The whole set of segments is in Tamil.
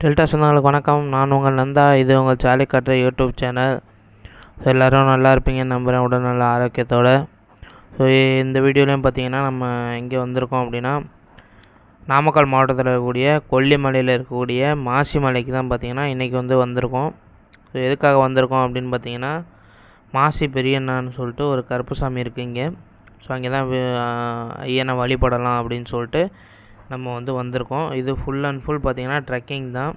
டெல்டா சொந்தங்களுக்கு வணக்கம். நான் உங்கள் நந்தா. இது உங்கள் சாலி காட்டுற யூடியூப் சேனல். ஸோ எல்லோரும் நல்லா இருப்பீங்கன்னு நம்புகிறேன், உடல் நல்ல ஆரோக்கியத்தோடு. ஸோ இந்த வீடியோலையும் பார்த்திங்கன்னா நம்ம எங்கே வந்திருக்கோம் அப்படின்னா, நாமக்கல் மாவட்டத்தில் இருக்கக்கூடிய கொல்லிமலையில் இருக்கக்கூடிய மாசி மலைக்கு தான் பார்த்திங்கன்னா இன்றைக்கி வந்திருக்கோம். ஸோ எதுக்காக வந்திருக்கோம் அப்படின்னு பார்த்திங்கன்னா, மாசி பெரியண்ணான்னு சொல்லிட்டு ஒரு கருப்பு சாமி இருக்குது இங்கே. ஸோ அங்கே தான் ஐயனை வழிபடலாம் அப்படின்னு சொல்லிட்டு நம்ம வந்திருக்கோம். இது ஃபுல் அண்ட் ஃபுல் பார்த்திங்கன்னா ட்ரெக்கிங் தான்.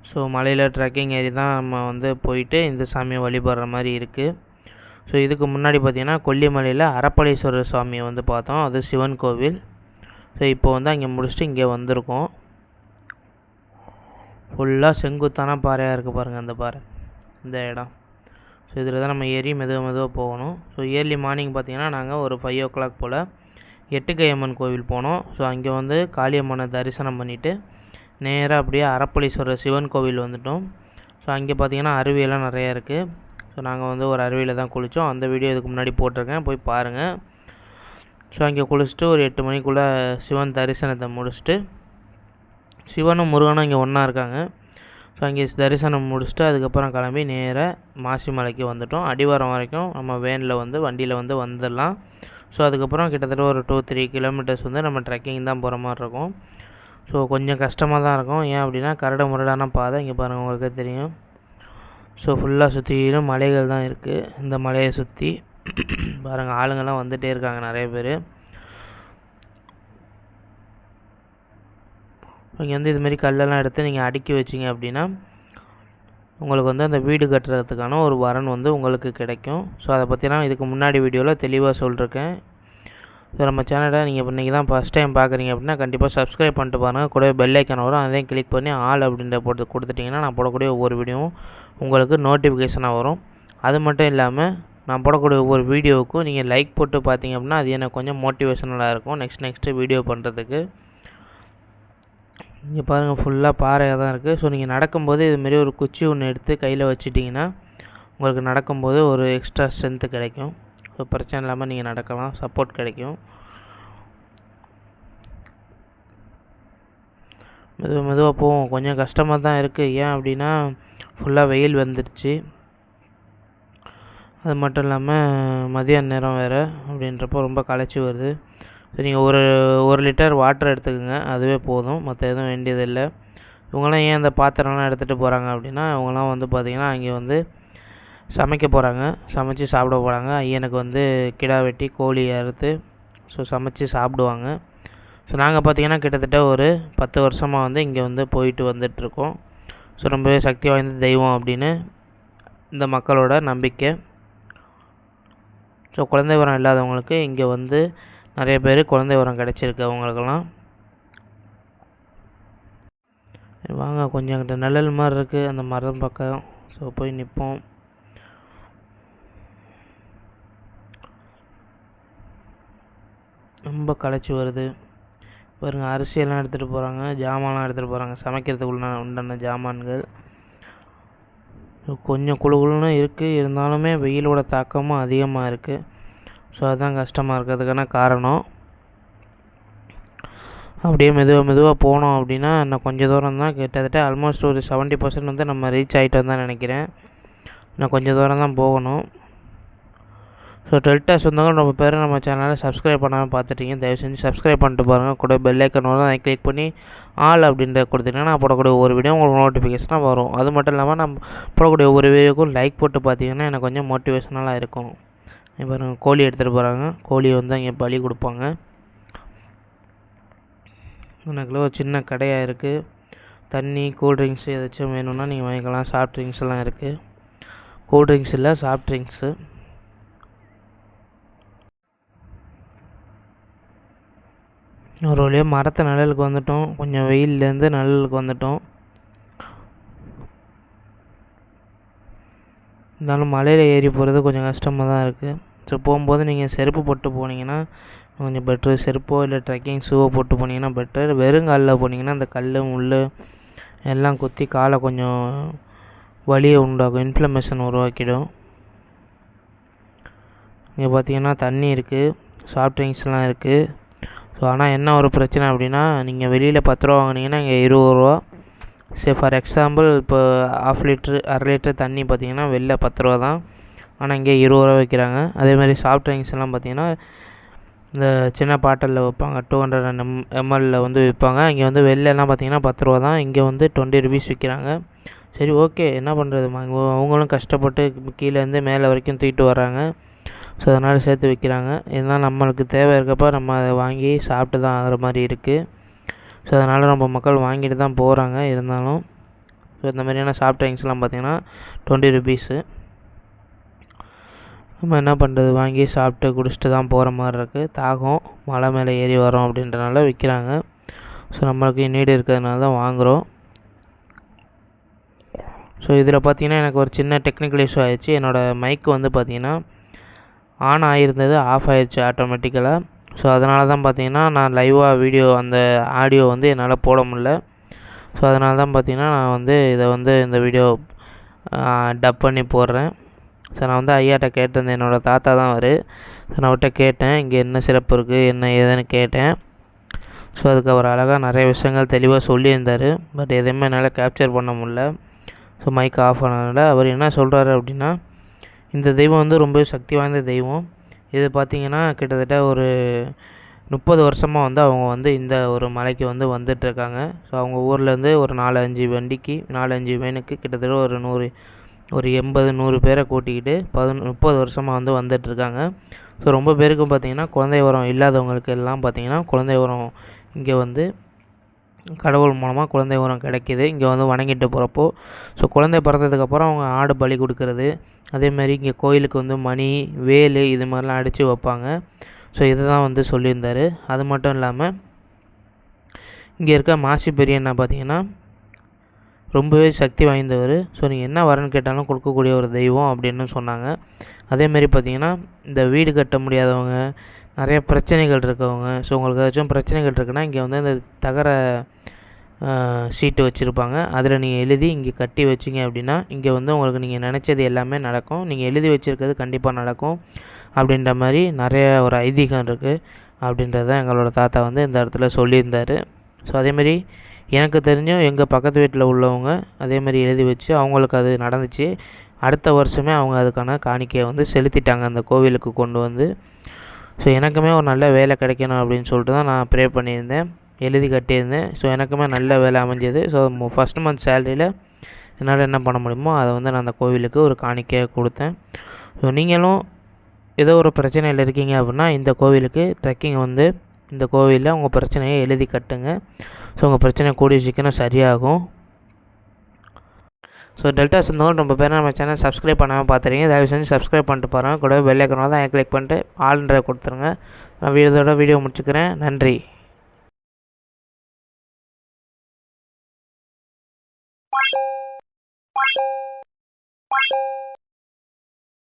ஸோ மலையில் ட்ரெக்கிங் ஏறி தான் நம்ம போயிட்டு இந்த சாமியை வழிபடுற மாதிரி இருக்குது. ஸோ இதுக்கு முன்னாடி பார்த்திங்கன்னா கொல்லிமலையில் அரப்பளீஸ்வரர் சாமியை பார்த்தோம். அது சிவன் கோவில். ஸோ இப்போ அங்கே முடிச்சுட்டு இங்கே வந்திருக்கோம். ஃபுல்லாக செங்குத்தான பாறையாக இருக்குது பாருங்கள், அந்த பாறை, இந்த இடம். ஸோ இதில் தான் நம்ம ஏறி மெதுவாக போகணும். ஸோ இயர்லி மார்னிங் பார்த்திங்கன்னா நாங்கள் ஒரு 5 o'clock போல் எட்டுக்கையம்மன் கோவில் போனோம். ஸோ அங்கே காளியம்மனை தரிசனம் பண்ணிவிட்டு நேராக அப்படியே அரப்பளீஸ்வரர் சிவன் கோவில் வந்துட்டோம். ஸோ அங்கே பார்த்திங்கன்னா அருவியெல்லாம் நிறையா இருக்குது. ஸோ நாங்கள் ஒரு அருவியில் தான் குளித்தோம். அந்த வீடியோ இதுக்கு முன்னாடி போட்டிருக்கேன், போய் பாருங்கள். ஸோ அங்கே குளிச்சுட்டு ஒரு 8 மணிக்குள்ளே சிவன் தரிசனத்தை முடிச்சுட்டு, சிவனும் முருகனும் இங்கே ஒன்றா இருக்காங்க. ஸோ அங்கே தரிசனம் முடிச்சுட்டு அதுக்கப்புறம் கிளம்பி நேராக மாசி மலைக்கு வந்துவிட்டோம். அடிவாரம் வரைக்கும் நம்ம வேனில் வண்டியில் வந்துடலாம். ஸோ அதுக்கப்புறம் கிட்டத்தட்ட ஒரு 2-3 கிலோமீட்டர்ஸ் நம்ம ட்ரெக்கிங் தான் போகிற மாதிரி இருக்கும். ஸோ கொஞ்சம் கஷ்டமாக தான் இருக்கும். ஏன் அப்படின்னா கரடு முரடான பாதை. இங்கே பாருங்கள், உங்களுக்கே தெரியும். ஸோ ஃபுல்லாக சுற்றிலும் மலைகள் தான் இருக்குது. இந்த மலையை சுற்றி பாருங்கள், ஆளுங்கள்லாம் வந்துகிட்டே இருக்காங்க நிறைய பேர். இங்கே இதுமாரி கல்லெல்லாம் எடுத்து நீங்கள் அடுக்கி வச்சிங்க அப்படின்னா உங்களுக்கு அந்த வீடு கட்டுறதுக்கான ஒரு வரன் உங்களுக்கு கிடைக்கும். ஸோ அதை பற்றிலாம் இதுக்கு முன்னாடி வீடியோவில் தெளிவாக சொல்லியிருக்கேன். ஸோ நம்ம சேனலை நீங்கள் இன்றைக்கி தான் ஃபஸ்ட் டைம் பார்க்குறீங்க அப்படின்னா கண்டிப்பாக சப்ஸ்கிரைப் பண்ணிட்டு பாருங்கள். கூட பெல் ஐக்கான் வரும், அதையும் கிளிக் பண்ணி ஆல் அப்படின்ற போட்டு கொடுத்துட்டிங்கன்னா நான் போடக்கூடிய ஒவ்வொரு வீடியோவும் உங்களுக்கு நோட்டிஃபிகேஷனாக வரும். அது மட்டும் இல்லாமல் நான் போடக்கூடிய ஒவ்வொரு வீடியோவுக்கும் நீங்கள் லைக் போட்டு பார்த்தீங்க அப்படின்னா அது எனக்கு கொஞ்சம் மோட்டிவேஷனலாக இருக்கும் நெக்ஸ்ட்டு வீடியோ பண்ணுறதுக்கு. இங்கே பாருங்கள், ஃபுல்லாக பாறையாக தான் இருக்குது. ஸோ நீங்கள் நடக்கும்போது இதுமாரி ஒரு குச்சி ஒன்று எடுத்து கையில் வச்சுட்டிங்கன்னா உங்களுக்கு நடக்கும்போது ஒரு எக்ஸ்ட்ரா ஸ்ட்ரென்த்து கிடைக்கும். ஸோ பிரச்சனை இல்லாமல் நீங்கள் நடக்கலாம், சப்போர்ட் கிடைக்கும். மெதுவாக போவோம். கொஞ்சம் கஷ்டமாக தான் இருக்குது. ஏன் அப்படின்னா ஃபுல்லாக வெயில் வந்துடுச்சு. அது மட்டும் இல்லாமல் மதியான நேரம் வேறு அப்படின்றப்போ ரொம்ப களைச்சி வருது. ஸோ நீங்கள் ஒரு லிட்டர் வாட்டர் எடுத்துக்கோங்க, அதுவே போதும். மற்ற எதுவும் வேண்டியதில்லை. இவங்களாம் ஏன் அந்த பாத்திரம்லாம் எடுத்துகிட்டு போகிறாங்க அப்படின்னா, இவங்களாம் பார்த்திங்கன்னா அங்கே சமைக்க போகிறாங்க, சமைச்சு சாப்பிட போகிறாங்க. ஐயனுக்கு கிடா வெட்டி கோழி அறுத்து ஸோ சமைச்சு சாப்பிடுவாங்க. ஸோ நாங்கள் பார்த்திங்கன்னா கிட்டத்தட்ட ஒரு 10 வருஷமாக இங்கே போயிட்டு வந்துட்டுருக்கோம். ஸோ ரொம்பவே சக்தி வாய்ந்த தெய்வம் அப்படின்னு இந்த மக்களோட நம்பிக்கை. ஸோ குழந்தை வரம் இல்லாதவங்களுக்கு இங்கே நிறைய பேர் குழந்தை வரம் கிடச்சிருக்கு அவங்களுக்கெல்லாம். வாங்க, கொஞ்சம் கிட்ட நிழல் மாதிரி இருக்குது அந்த மரம் பக்கம். ஸோ போய் நிற்போம். ரொம்ப களைச்சி வருது பாருங்கள். அரிசியெல்லாம் எடுத்துகிட்டு போகிறாங்க, ஜாமான்லாம் எடுத்துகிட்டு போகிறாங்க, சமைக்கிறதுக்குள்ள உண்டான ஜாமான்கள். கொஞ்சம் குழுன்னு இருக்குது, இருந்தாலுமே வெயிலோட தாக்கமும் அதிகமாக இருக்குது. ஸோ அதுதான் கஷ்டமாக இருக்கிறதுக்கான காரணம். அப்படியே மெதுவாக போனோம் அப்படின்னா இன்னும் கொஞ்சம் தூரம் தான், கிட்டத்தட்ட ஆல்மோஸ்ட் ஒரு 70% நம்ம ரீச் ஆகிட்டோம் தான் நினைக்கிறேன். இன்னும் கொஞ்சம் தூரம் தான் போகணும். ஸோ டெல்டா சொந்தங்கள் நம்ம பேர் நம்ம சேனலை சப்ஸ்கிரைப் பண்ணாமல் பார்த்துட்டீங்க, தயவு செஞ்சு சப்ஸ்கிரைப் பண்ணிட்டு பாருங்கள். கூட பெல் ஐக்கன் வரும், அதை கிளிக் பண்ணி ஆல் அப்படின்ற கொடுத்தீங்கன்னா நான் போடக்கூடிய ஒவ்வொரு வீடியோ உங்களுக்கு நோட்டிஃபிகேஷனாக வரும். அது மட்டும் இல்லாமல் நம்ம போடக்கூடிய ஒவ்வொரு வீடியோக்கும் லைக் போட்டு பார்த்தீங்கன்னா எனக்கு கொஞ்சம் மோட்டிவேஷனலாக இருக்கும். இப்போ கோழி எடுத்துகிட்டு போகிறாங்க, கோழியை இங்கே பலி கொடுப்பாங்க. எனக்குள்ள ஒரு சின்ன கடையாக இருக்குது. தண்ணி, கூல்ட்ரிங்க்ஸு ஏதாச்சும் வேணும்னா நீங்கள் வாங்கிக்கலாம். சாஃப்ட் ட்ரிங்க்ஸ் எல்லாம் இருக்குது. கூல்ட்ரிங்க்ஸ் இல்லை, சாஃப்ட் ட்ரிங்க்ஸு. ஒரு வழியாக மரத்தை நிழலுக்கு வந்துட்டோம். கொஞ்சம் வெயிலேருந்து நிழலுக்கு வந்துட்டோம். இருந்தாலும் மலையில் ஏறி போகிறது கொஞ்சம் கஷ்டமாக தான் இருக்குது. ஸோ போகும்போது நீங்கள் செருப்பு போட்டு போனீங்கன்னா கொஞ்சம் பெட்ரு. செருப்போ இல்லை ட்ரெக்கிங் ஷூவோ போட்டு போனீங்கன்னா பெட்டர். வெறுங்காலில் போனீங்கன்னா அந்த கல் முள் எல்லாம் குத்தி காலை கொஞ்சம் வலியை உண்டாகும், இன்ஃப்ளமேஷன் உருவாக்கிடும். இங்கே பார்த்தீங்கன்னா தண்ணி இருக்குது, சாஃப்ட் ட்ரிங்க்ஸ்லாம் இருக்குது. ஸோ ஆனால் என்ன ஒரு பிரச்சனை அப்படின்னா, நீங்கள் வெளியில் 10 ரூபா வாங்கினீங்கன்னா இங்கே 20 ரூபா. சரி ஃபார் எக்ஸாம்பிள் இப்போ 1/2 லிட்ரு 1/2 லிட்ரு தண்ணி பார்த்திங்கன்னா வெளில 10 ரூபா தான், ஆனால் இங்கே 20 ரூபா விற்கிறாங்க. அதேமாதிரி சாஃப்ட் ட்ரிங்க்ஸ்லாம் பார்த்திங்கன்னா இந்த சின்ன பாட்டிலில் வைப்பாங்க, 200 ml வந்து விற்பாங்க. இங்கே வந்து வெளிலலாம் பார்த்திங்கன்னா 10 ரூபா தான், இங்கே வந்து 20 ருபீஸ் விற்கிறாங்க. சரி ஓகே, என்ன பண்ணுறது, அவங்களும் கஷ்டப்பட்டு கீழேருந்து மேலே வரைக்கும் தூக்கிட்டு வராங்க. ஸோ அதனால் சேர்த்து விற்கிறாங்க. இருந்தாலும் நம்மளுக்கு தேவை இருக்கப்போ நம்ம அதை வாங்கி சாப்பிட்டு தான் ஆகிற மாதிரி இருக்குது. ஸோ அதனால் நம்ம மக்கள் வாங்கிட்டு தான் போகிறாங்க. இருந்தாலும் ஸோ இந்த மாதிரியான சாஃப்ட் ட்ரிங்க்ஸ்லாம் பார்த்திங்கன்னா 20 ருபீஸு. நம்ம என்ன பண்ணுறது, வாங்கி சாப்பிட்டு குடிச்சிட்டு தான் போகிற மாதிரி இருக்குது. தாகம் மலை மேலே ஏறி வரோம் அப்படின்றனால விற்கிறாங்க. ஸோ நம்மளுக்கு நீடு இருக்கிறதுனால தான் வாங்குகிறோம். ஸோ இதில் பார்த்திங்கன்னா எனக்கு ஒரு சின்ன டெக்னிக்கல் இஷ்யூ ஆகிடுச்சு. என்னோடய மைக் வந்து பார்த்திங்கன்னா ஆன் ஆகிருந்தது, ஆஃப் ஆகிடுச்சு ஆட்டோமேட்டிக்கலாக. ஸோ அதனால தான் பார்த்திங்கன்னா நான் லைவாக வீடியோ அந்த ஆடியோ வந்து என்னால் போட முடில. ஸோ அதனால தான் பார்த்திங்கன்னா நான் வந்து இதை வந்து இந்த வீடியோ டப் பண்ணி போடுறேன். ஸோ நான் வந்து ஐயாட்ட கேட்டிருந்தேன், என்னோடய தாத்தா தான் அவர். ஸோ நான் அவர்கிட்ட கேட்டேன், இங்கே என்ன சிறப்பு இருக்குது என்ன ஏதுன்னு கேட்டேன். ஸோ அதுக்கு அவர் அழகாக நிறைய விஷயங்கள் தெளிவாக சொல்லியிருந்தார். பட் எதுவுமே என்னால் கேப்சர் பண்ண முடில. ஸோ மைக் ஆஃப் ஆனதுனால அவர் என்ன சொல்கிறாரு அப்படின்னா, இந்த தெய்வம் வந்து ரொம்ப சக்தி வாய்ந்த தெய்வம். இது பார்த்திங்கன்னா கிட்டத்தட்ட ஒரு 30 வருஷமாக வந்து அவங்க வந்து இந்த ஒரு மலைக்கு வந்து வந்துட்டுருக்காங்க. ஸோ அவங்க ஊர்லேருந்து ஒரு 4-5 வண்டிக்கு 4-5 வேனுக்கு கிட்டத்தட்ட ஒரு 80-100 பேரை கூட்டிக்கிட்டு 30 வருஷமாக வந்து வந்துட்டுருக்காங்க. ஸோ ரொம்ப பேருக்கு பார்த்திங்கன்னா குழந்தை வரம் இல்லாதவங்களுக்கு எல்லாம் பார்த்திங்கன்னா குழந்தை வரம் இங்கே வந்து கடவுள் மூலமாக குழந்தை வரம் கிடைக்கிது இங்கே வந்து வணங்கிட்டு போகிறப்போ. ஸோ குழந்தை பிறந்ததுக்கப்புறம் அவங்க ஆடு பலி கொடுக்கறது, அதேமாதிரி இங்கே கோயிலுக்கு வந்து மணி வேல் இது மாதிரிலாம் அடித்து வைப்பாங்க. ஸோ இதை தான் வந்து சொல்லியிருந்தார். அது மட்டும் இல்லாமல் இங்கே இருக்க மாசி பெரியண்ணா பார்த்திங்கன்னா ரொம்பவே சக்தி வாய்ந்தவர். ஸோ நீங்கள் என்ன வரன்னு கேட்டாலும் கொடுக்கக்கூடிய ஒரு தெய்வம் அப்படின்னு சொன்னாங்க. அதேமாரி பார்த்திங்கன்னா இந்த வீடு கட்ட முடியாதவங்க, நிறைய பிரச்சனைகள் இருக்கவங்க, ஸோ உங்களுக்கு ஏதாச்சும் பிரச்சனைகள் இருக்குன்னா இங்கே வந்து இந்த தகர ஷீட்டு வச்சுருப்பாங்க. அதில் நீங்கள் எழுதி இங்கே கட்டி வச்சிங்க அப்படின்னா இங்கே வந்து உங்களுக்கு நீங்கள் நினச்சது எல்லாமே நடக்கும். நீங்கள் எழுதி வச்சுருக்கிறது கண்டிப்பாக நடக்கும் அப்படின்ற மாதிரி நிறைய ஒரு ஐதீகம் இருக்குது அப்படின்றத எங்களோட தாத்தா வந்து இந்த இடத்துல சொல்லியிருந்தார். ஸோ அதேமாரி எனக்கு தெரிஞ்சும் எங்கள் பக்கத்து வீட்டில் உள்ளவங்க அதேமாதிரி எழுதி வச்சு அவங்களுக்கு அது நடந்துச்சு. அடுத்த வருஷமே அவங்க அதுக்கான காணிக்கையை வந்து செலுத்திட்டாங்க அந்த கோவிலுக்கு கொண்டு வந்து. ஸோ எனக்குமே ஒரு நல்ல வேலை கிடைக்கணும் அப்படின்னு சொல்லிட்டு தான் நான் ப்ரே பண்ணியிருந்தேன், எழுதி கட்டியிருந்தேன். ஸோ எனக்குமே நல்ல வேலை அமைஞ்சது. ஸோ ஃபஸ்ட் மந்த் சேலரியில் என்னால் என்ன பண்ண முடியுமோ அதை வந்து நான் அந்த கோவிலுக்கு ஒரு காணிக்கையாக கொடுத்தேன். ஸோ நீங்களும் ஏதோ ஒரு பிரச்சனையில் இருக்கீங்க அப்படின்னா இந்த கோவிலுக்கு ட்ரெக்கிங் வந்து இந்த கோவிலில் உங்கள் பிரச்சனையை எழுதி கட்டுங்க. ஸோ உங்கள் பிரச்சனை கூடிய சீக்கிரம் சரியாகும். ஸோ டெல்டா சிந்தோல் ரொம்ப பேர் நம்ம சேனல் சப்ஸ்கிரைப் பண்ணாமல் பார்த்துறீங்க, தயவு செஞ்சு சப்ஸ்கிரைப் பண்ணிட்டு பாருங்கள். கூட பெல் ஐக்கானை தான் கிளிக் பண்ணிட்டு ஆல்ன்ற கொடுத்துருங்க. நான் இதோட வீடியோ முடிச்சுக்கிறேன். நன்றி.